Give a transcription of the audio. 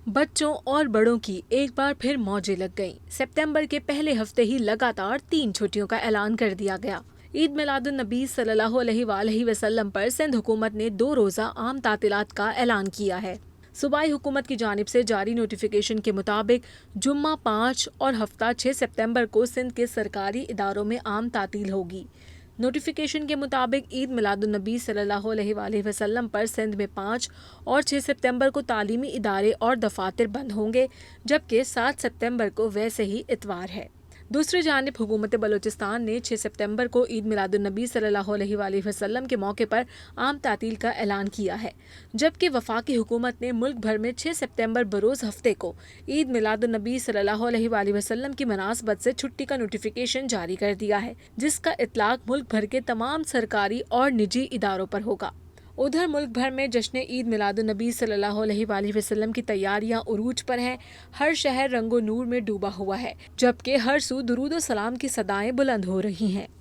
بچوں اور بڑوں کی ایک بار پھر موجیں لگ گئیں۔ ستمبر کے پہلے ہفتے ہی لگاتار 3 چھٹیوں کا اعلان کر دیا گیا۔ عید میلاد النبی صلی اللہ علیہ وآلہ وسلم پر سندھ حکومت نے 2 روزہ عام تعطیلات کا اعلان کیا ہے۔ صوبائی حکومت کی جانب سے جاری نوٹیفیکیشن کے مطابق جمعہ 5 اور ہفتہ 6 ستمبر کو سندھ کے سرکاری اداروں میں عام تعطیل ہوگی۔ نوٹیفیکیشن کے مطابق عید میلاد النبی صلی اللہ علیہ وآلہ وسلم پر سندھ میں 5 اور 6 ستمبر کو تعلیمی ادارے اور دفاتر بند ہوں گے، جبکہ 7 ستمبر کو ویسے ہی اتوار ہے۔ دوسری جانب حکومت بلوچستان نے 6 ستمبر کو عید میلاد النبی صلی اللہ علیہ وآلہ وسلم کے موقع پر عام تعطیل کا اعلان کیا ہے، جبکہ وفاقی حکومت نے ملک بھر میں 6 ستمبر بروز ہفتے کو عید میلاد النبی صلی اللہ علیہ وآلہ وسلم کی مناسبت سے چھٹی کا نوٹیفیکیشن جاری کر دیا ہے، جس کا اطلاق ملک بھر کے تمام سرکاری اور نجی اداروں پر ہوگا۔ ادھر ملک بھر میں جشن عید میلاد النبی صلی اللہ علیہ وآلہ وسلم کی تیاریاں عروج پر ہیں۔ ہر شہر رنگ و نور میں ڈوبا ہوا ہے، جبکہ ہر سو درود و سلام کی صدائیں بلند ہو رہی ہیں۔